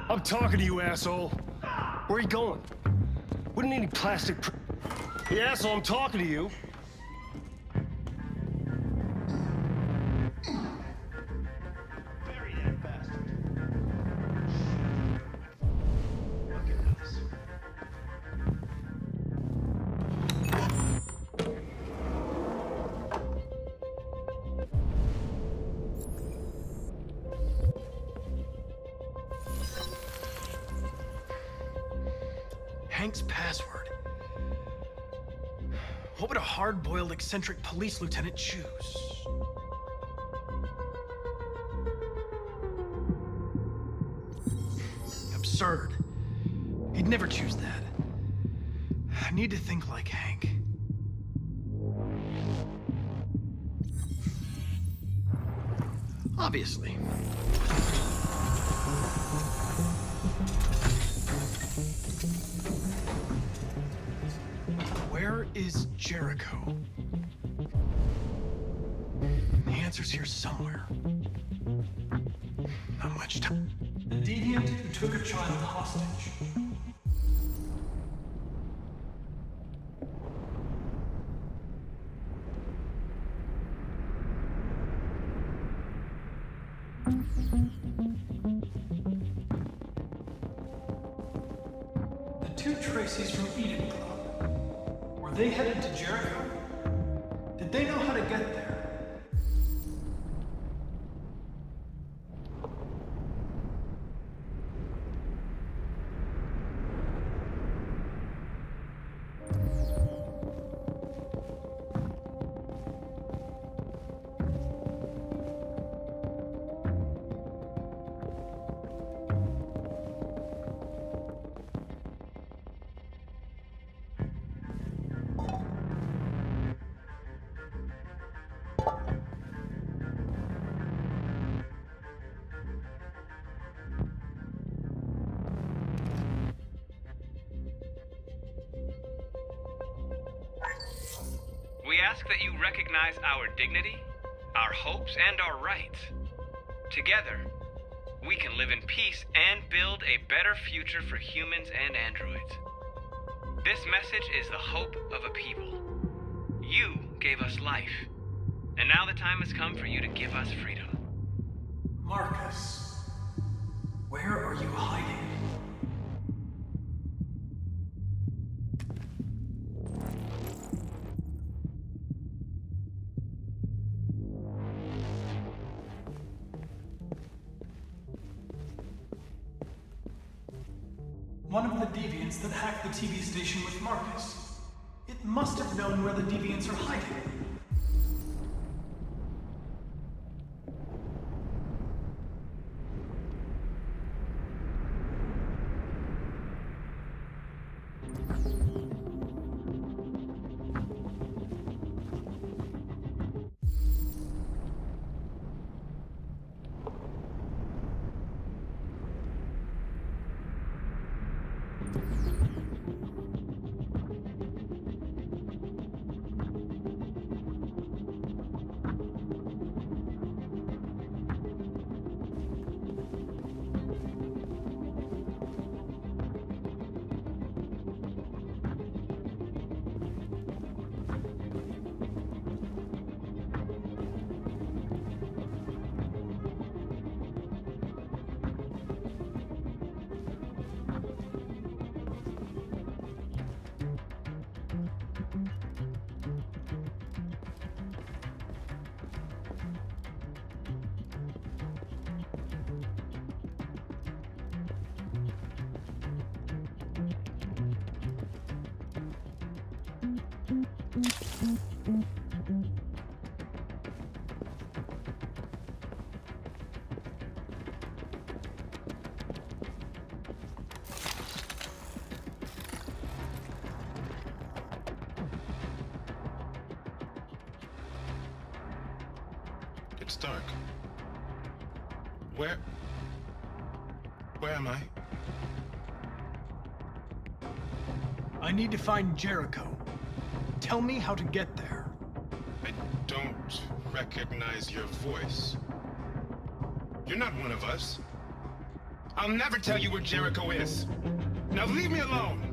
I'm talking to you, asshole. Where are you going? We don't need any plastic Hey, asshole, I'm talking to you. Bury that bastard. Look at this. Hank's password. What would a hard-boiled, eccentric police lieutenant choose? Absurd. He'd never choose that. I need to think like Hank. Obviously. Where is Jericho? The answer's here somewhere. Not much time. The deviant who took a child hostage. The two Traceys from Eden Club. Were they headed to Jericho? Did they know how to get there? We ask that you recognize our dignity, our hopes, and our rights. Together, we can live in peace and build a better future for humans and androids. This message is the hope of a people. You gave us life, and now the time has come for you to give us freedom. Marcus, where are you hiding? One of the deviants that hacked the TV station with Marcus. It must have known where the deviants are hiding. It's dark. Where am I? I need to find Jericho. Tell me how to get there. I don't recognize your voice. You're not one of us. I'll never tell you where Jericho is. Now leave me alone!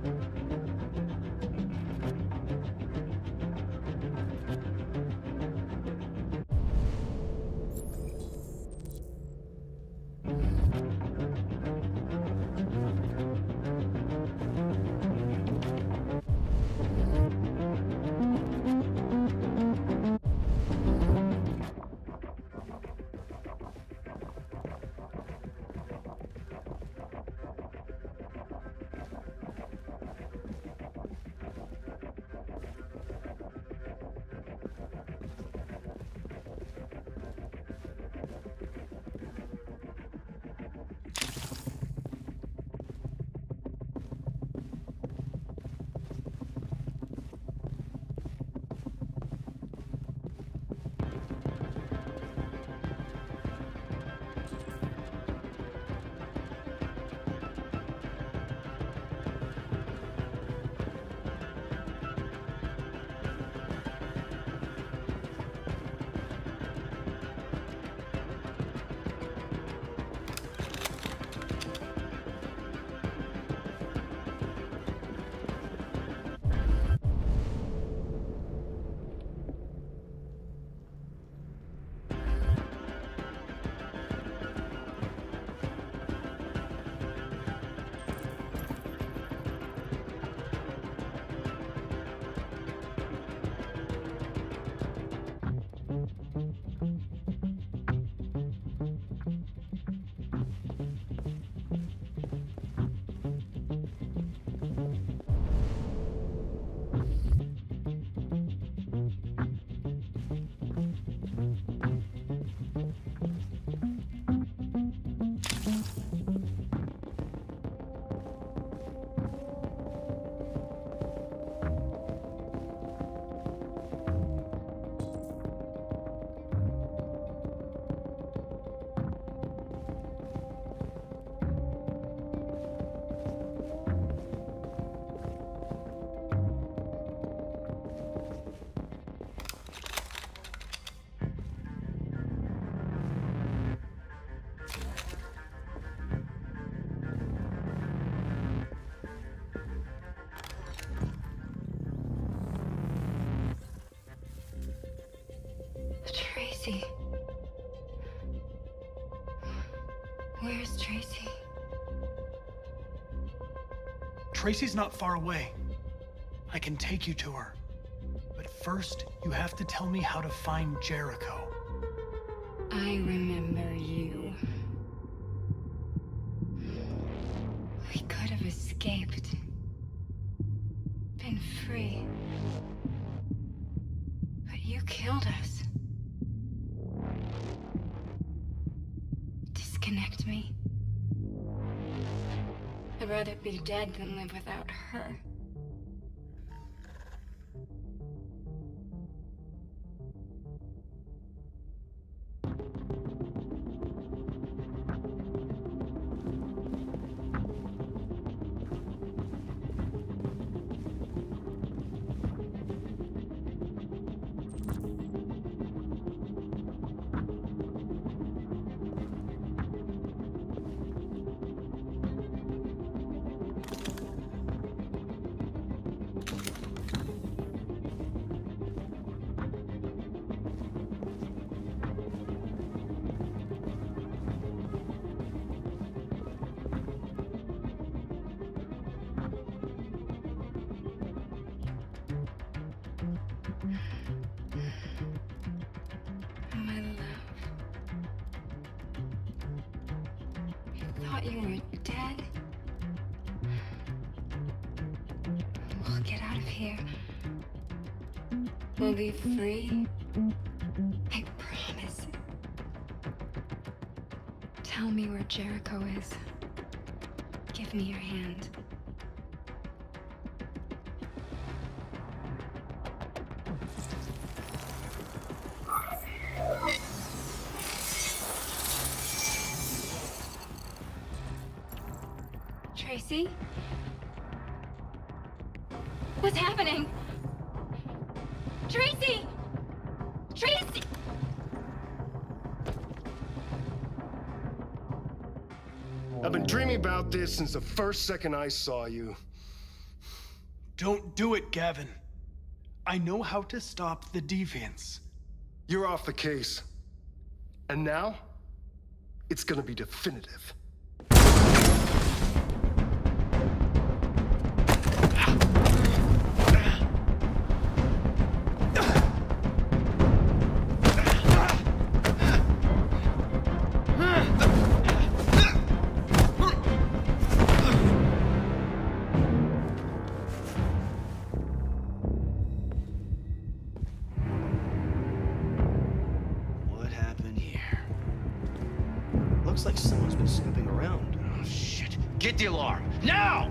Tracy. Where's Tracy? Tracy's not far away. I can take you to her. But first, you have to tell me how to find Jericho. I remember you. We could have escaped. Been free. But you killed us. Disconnect me. I'd rather be dead than live without her. My love. I thought you were dead. We'll get out of here. We'll be free. I promise. Tell me where Jericho is. Give me your hand. Tracy? What's happening? Tracy! Tracy! I've been dreaming about this since the first second I saw you. Don't do it, Gavin. I know how to stop the deviants. You're off the case. And now, it's gonna be definitive. What happened here? Looks like someone's been snooping around. Oh, shit. Get the alarm! Now!